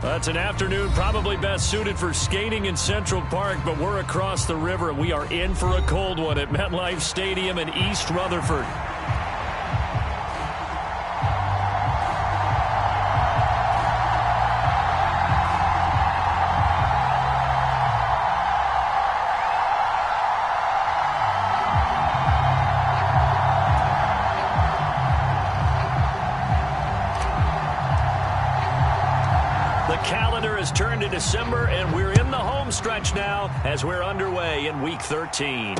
That's an afternoon probably best suited for skating in Central Park, but we're across the river, and we are in for a cold one at MetLife Stadium in East Rutherford. The calendar has turned to December, and we're in the home stretch now as we're underway in Week 13.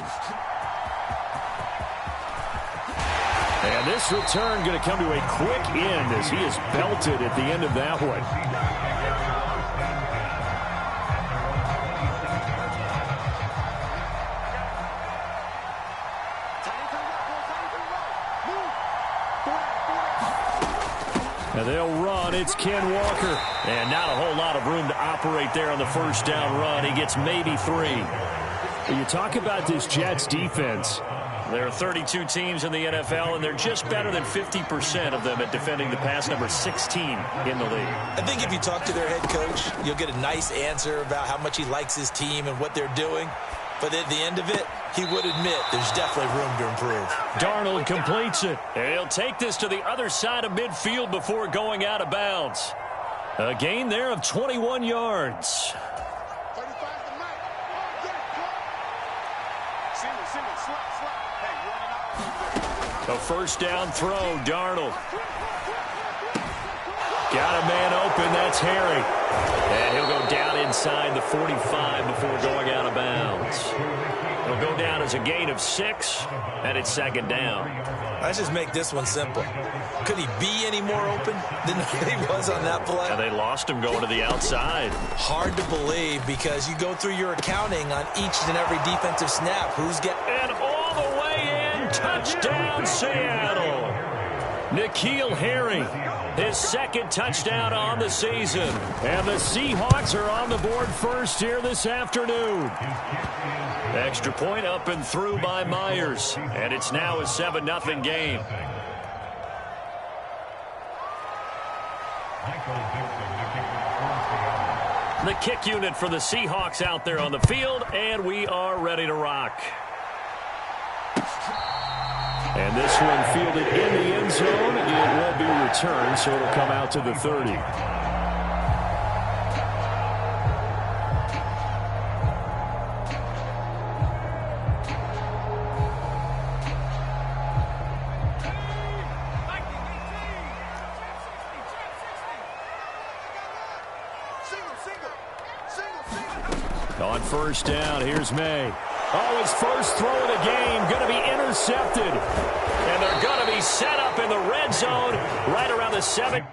And this return going to come to a quick end as he is belted at the end of that one. And they'll run. It's Ken Walker. And not a whole lot of room to operate there on the first down run. He gets maybe 3. You talk about this Jets defense. There are 32 teams in the NFL, and they're just better than 50% of them at defending the pass, number 16 in the league. I think if you talk to their head coach, you'll get a nice answer about how much he likes his team and what they're doing. But at the end of it, he would admit there's definitely room to improve. Darnold completes it. And he'll take this to the other side of midfield before going out of bounds. A gain there of 21 yards. A first down throw, Darnold. Got a man open, that's Harry. And he'll go down inside the 45 before going out of bounds. He'll go down as a gain of 6, and it's second down. Let's just make this one simple. Could he be any more open than he was on that play? And they lost him going to the outside. Hard to believe because you go through your accounting on each and every defensive snap. Who's getting... And all the way in, touchdown Seattle. N'Keal Harry, his second touchdown on the season. And the Seahawks are on the board first here this afternoon. Extra point up and through by Myers. And it's now a 7-0 game. The kick unit for the Seahawks out there on the field, and we are ready to rock. And this one fielded in the end zone. It will be returned, so it'll come out to the 30. On first down, here's May. Oh, his first throw of the game, going to be intercepted. And they're going to be set up in the red zone right around the 7.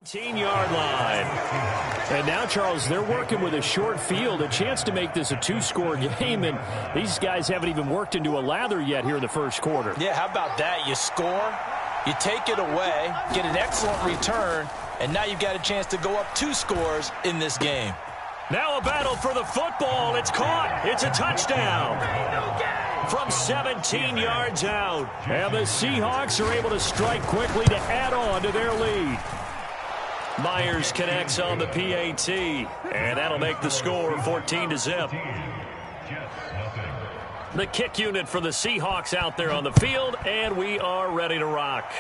18-yard line. And now, Charles, they're working with a short field, a chance to make this a two-score game, and these guys haven't even worked into a lather yet here in the first quarter. Yeah, how about that? You score, you take it away, get an excellent return, and now you've got a chance to go up 2 scores in this game. Now a battle for the football. It's caught. It's a touchdown from 17 yards out. And the Seahawks are able to strike quickly to add on to their lead. Myers connects on the PAT, and that'll make the score 14-0. The kick unit for the Seahawks out there on the field, and we are ready to rock.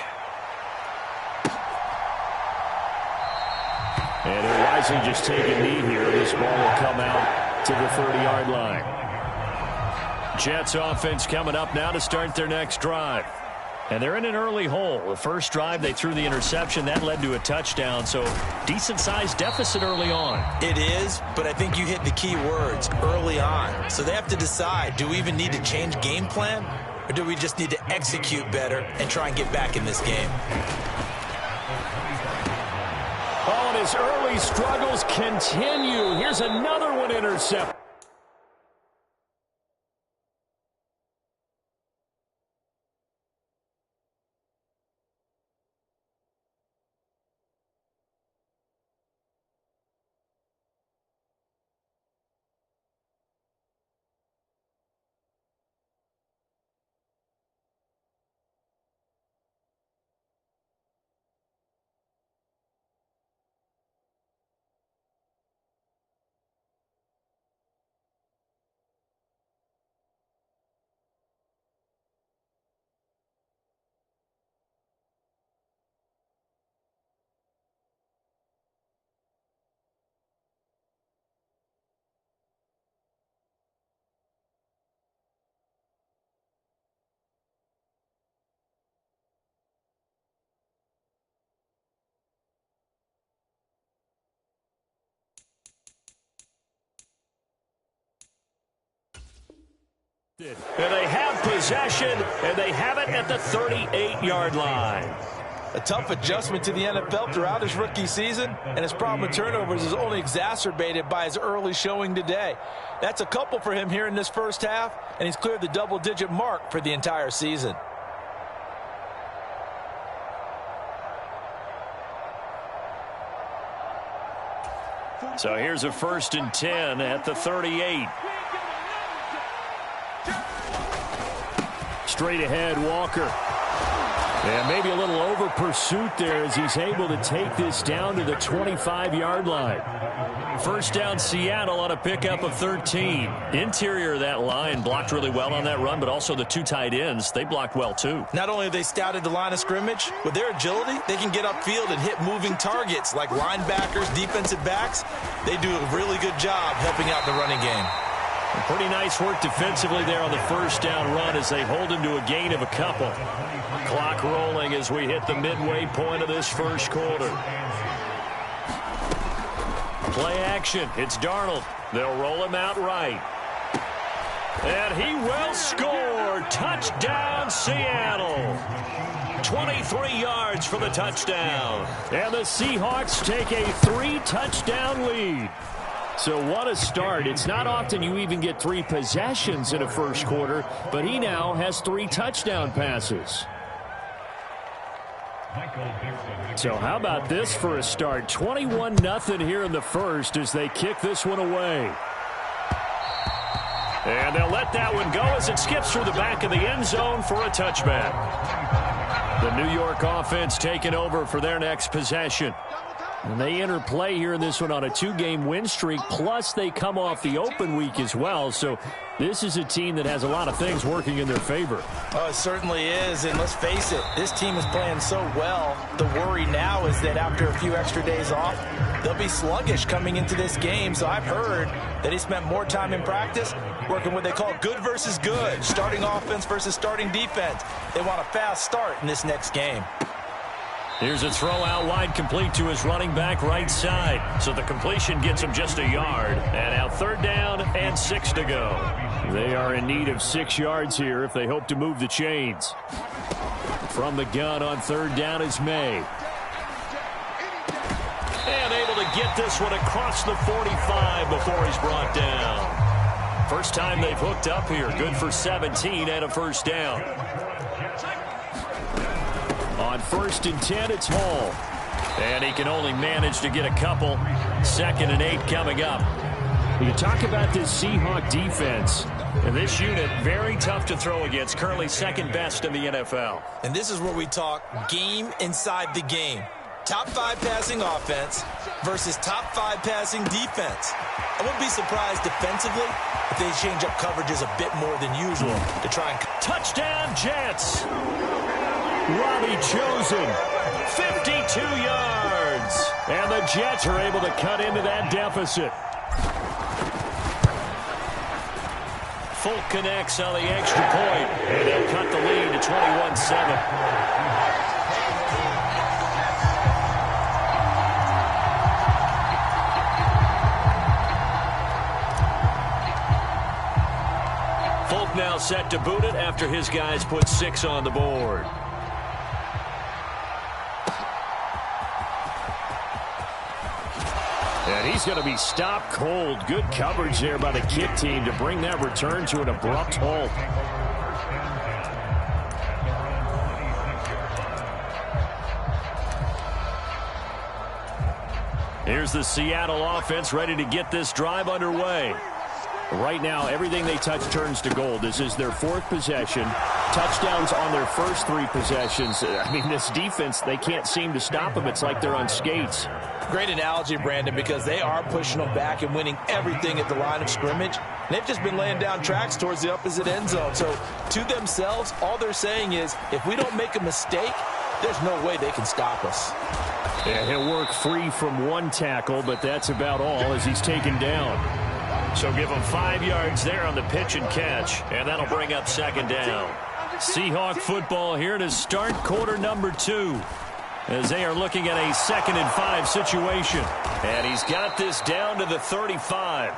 And he'll wisely just take a knee here. This ball will come out to the 30-yard line. Jets offense coming up now to start their next drive. And they're in an early hole. The first drive, they threw the interception. That led to a touchdown, so decent-sized deficit early on. It is, but I think you hit the key words, early on. So they have to decide, do we even need to change game plan, or do we just need to execute better and try and get back in this game? Oh, and his early struggles continue. Here's another one intercepted. And they have possession, and they have it at the 38-yard line. A tough adjustment to the NFL throughout his rookie season, and his problem with turnovers is only exacerbated by his early showing today. That's a couple for him here in this first half, and he's cleared the double-digit mark for the entire season. So here's a 1st and 10 at the 38. Straight ahead, Walker. And maybe a little over pursuit there as he's able to take this down to the 25-yard line. First down, Seattle on a pickup of 13. Interior of that line blocked really well on that run, but also the 2 tight ends, they blocked well too. Not only have they scouted the line of scrimmage, with their agility, they can get upfield and hit moving targets like linebackers, defensive backs. They do a really good job helping out the running game. Pretty nice work defensively there on the first down run as they hold him to a gain of a couple. Clock rolling as we hit the midway point of this first quarter. Play action. It's Darnold. They'll roll him out right. And he will score. Touchdown, Seattle. 23 yards for the touchdown. And the Seahawks take a 3-touchdown lead. So what a start. It's not often you even get 3 possessions in a first quarter, but he now has 3 touchdown passes. So how about this for a start? 21-0 here in the first as they kick this one away. And they'll let that one go as it skips through the back of the end zone for a touchback. The New York offense taking over for their next possession. And they interplay here in this one on a 2-game win streak, plus they come off the open week as well. So this is a team that has a lot of things working in their favor. Oh, it certainly is, and let's face it, this team is playing so well. The worry now is that after a few extra days off, they'll be sluggish coming into this game. So I've heard that he spent more time in practice working what they call good versus good, starting offense versus starting defense. They want a fast start in this next game. Here's a throw out wide, complete to his running back right side. So the completion gets him just a yard. And now 3rd down and 6 to go. They are in need of 6 yards here if they hope to move the chains. From the gun on 3rd down is May. get this one across the 45 before he's brought down. First time they've hooked up here. Good for 17 and a first down. On 1st and 10, it's Hall. And he can only manage to get a couple. 2nd and 8 coming up. You talk about this Seahawk defense. And this unit, very tough to throw against. Currently 2nd best in the NFL. And this is where we talk game inside the game. Top 5 passing offense versus top 5 passing defense. I wouldn't be surprised defensively if they change up coverages a bit more than usual to try and... Touchdown, Jets! Robbie Chosen, 52 yards. And the Jets are able to cut into that deficit. Folk connects on the extra point, and they'll cut the lead to 21-7. Folk now set to boot it after his guys put 6 on the board. And he's going to be stopped cold. Good coverage there by the kick team to bring that return to an abrupt halt. Here's the Seattle offense ready to get this drive underway. Right now, everything they touch turns to gold. This is their 4th possession. Touchdowns on their first 3 possessions. I mean, this defense, they can't seem to stop them. It's like they're on skates. Great analogy, Brandon, because they are pushing them back and winning everything at the line of scrimmage. They've just been laying down tracks towards the opposite end zone. So, to themselves, all they're saying is, if we don't make a mistake, there's no way they can stop us. Yeah, he'll work free from 1 tackle, but that's about all as he's taken down. So give him 5 yards there on the pitch and catch, and that'll bring up 2nd down. Seahawk football here to start quarter number 2. As they are looking at a 2nd and 5 situation. And he's got this down to the 35.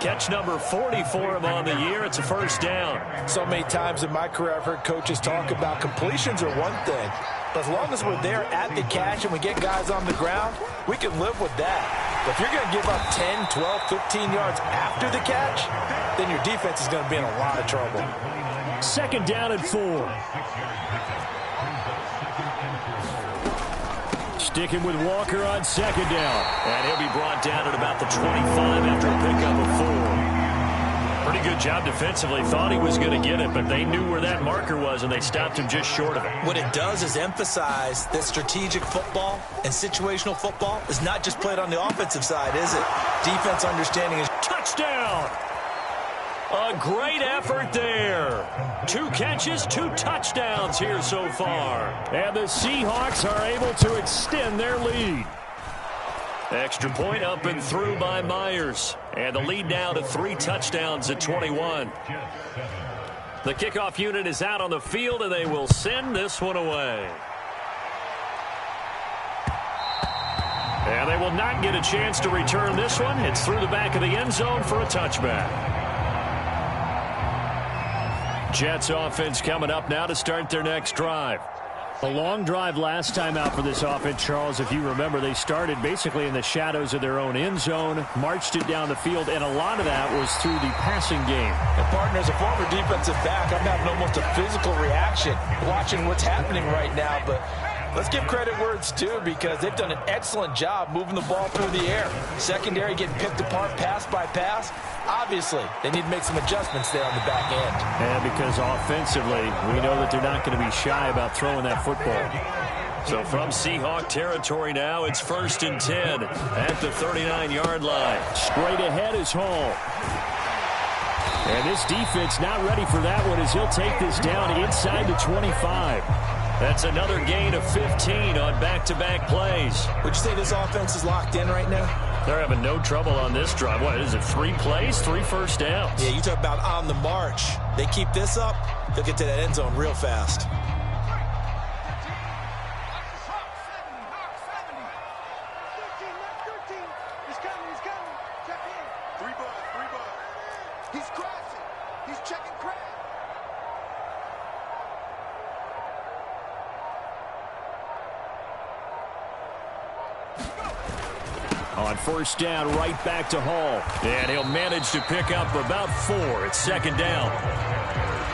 Catch number 40 for him on the year. It's a first down. So many times in my career I've heard coaches talk about completions are one thing. But as long as we're there at the catch and we get guys on the ground, we can live with that. But if you're going to give up 10, 12, 15 yards after the catch, then your defense is going to be in a lot of trouble. 2nd down and 4. Sticking with Walker on 2nd down. And he'll be brought down at about the 25 after a pickup of 4. Pretty good job defensively. Thought he was going to get it, but they knew where that marker was, and they stopped him just short of it. What it does is emphasize that strategic football and situational football is not just played on the offensive side, is it? Defense understanding is... Touchdown! A great effort there. 2 catches, 2 touchdowns here so far. And the Seahawks are able to extend their lead. Extra point up and through by Myers. And the lead now to 3 touchdowns at 21. The kickoff unit is out on the field, and they will send this one away. And they will not get a chance to return this one. It's through the back of the end zone for a touchback. Jets offense coming up now to start their next drive. A long drive last time out for this offense, Charles. If you remember, they started basically in the shadows of their own end zone, marched it down the field, and a lot of that was through the passing game. And partner, as a former defensive back, I'm having almost a physical reaction watching what's happening right now, but let's give credit where it's due because they've done an excellent job moving the ball through the air. Secondary getting picked apart pass by pass. Obviously, they need to make some adjustments there on the back end. And because offensively, we know that they're not going to be shy about throwing that football. So from Seahawk territory now, it's 1st and 10 at the 39-yard line. Straight ahead is Hall. And this defense not ready for that one as he'll take this down inside the 25. That's another gain of 15 on back-to-back plays. Would you say this offense is locked in right now? They're having no trouble on this drive. What is it, 3 plays, 3 first downs? Yeah, you talk about on the march. They keep this up, they'll get to that end zone real fast. On first down, right back to Hall. And he'll manage to pick up about 4. It's second down.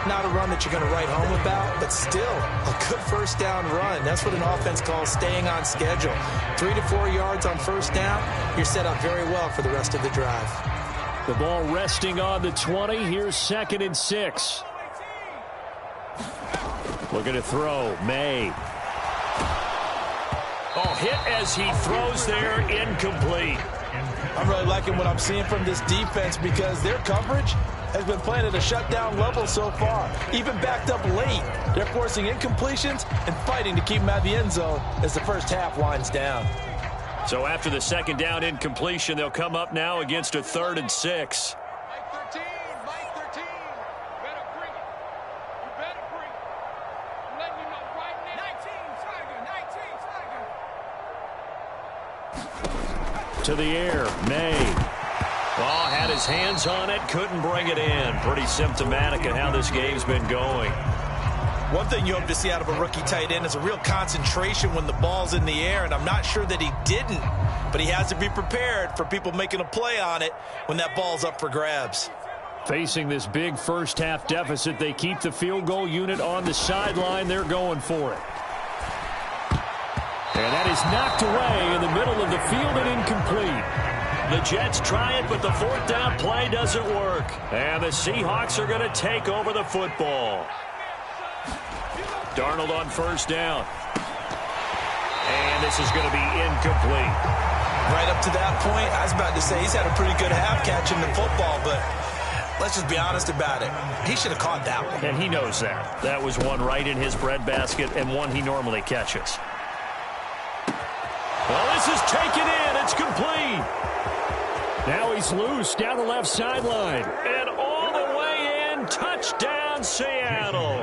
Not a run that you're going to write home about, but still a good first down run. That's what an offense calls staying on schedule. 3 to 4 yards on first down, you're set up very well for the rest of the drive. The ball resting on the 20. Here's 2nd and 6. Looking to throw. May. Oh, hit as he throws there, incomplete. I'm really liking what I'm seeing from this defense because their coverage has been playing at a shutdown level so far. Even backed up late, they're forcing incompletions and fighting to keep them out of the end zone as the first half winds down. So after the second down incompletion, they'll come up now against a 3rd and 6. Mike 13. Better bring it. You better bring it. I'm letting you know right now. 19, Tiger. To the air, May. Oh, had his hands on it, couldn't bring it in. Pretty symptomatic of how this game's been going. One thing you hope to see out of a rookie tight end is a real concentration when the ball's in the air, and I'm not sure that he didn't, but he has to be prepared for people making a play on it when that ball's up for grabs. Facing this big first-half deficit, they keep the field goal unit on the sideline. They're going for it. And that is knocked away in the middle of the field and incomplete. The Jets try it, but the 4th down play doesn't work. And the Seahawks are going to take over the football. Darnold on first down. And this is going to be incomplete. Right up to that point, I was about to say he's had a pretty good half catching the football, but let's just be honest about it. He should have caught that one. And he knows that. That was one right in his breadbasket and one he normally catches. Well, this is taken in. It's complete. Now he's loose down the left sideline. And all the way in, touchdown Seattle.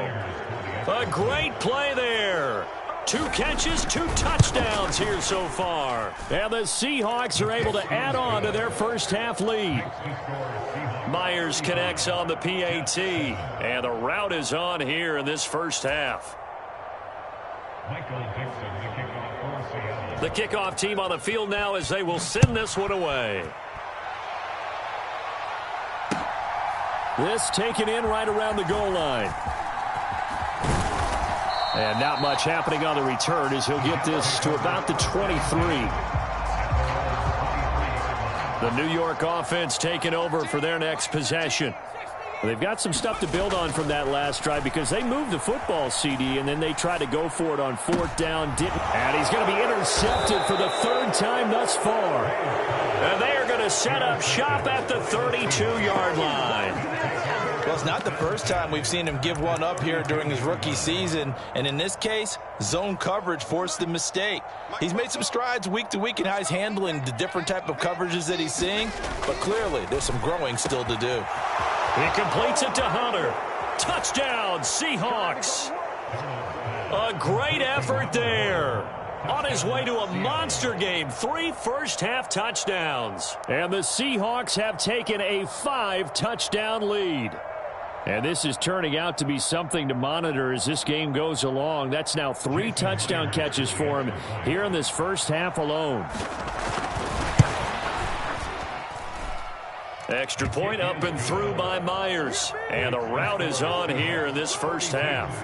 A great play there. 2 catches, 2 touchdowns here so far. And the Seahawks are able to add on to their first half lead. Myers connects on the PAT. And the route is on here in this first half. The kickoff team on the field now as they will send this one away. This taken in right around the goal line. And not much happening on the return as he'll get this to about the 23. The New York offense taking over for their next possession. They've got some stuff to build on from that last drive because they moved the football, CD, and then they tried to go for it on 4th down. Didn't. And he's going to be intercepted for the 3rd time thus far. And they are going to set up shop at the 32-yard line. Well, it's not the first time we've seen him give one up here during his rookie season. And in this case, zone coverage forced the mistake. He's made some strides week to week in how he's handling the different type of coverages that he's seeing. But clearly, there's some growing still to do. He completes it to Hunter. Touchdown, Seahawks. A great effort there. On his way to a monster game, 3 first-half touchdowns. And the Seahawks have taken a 5-touchdown lead. And this is turning out to be something to monitor as this game goes along. That's now 3 touchdown catches for him here in this first half alone. Extra point up and through by Myers. And the route is on here in this first half.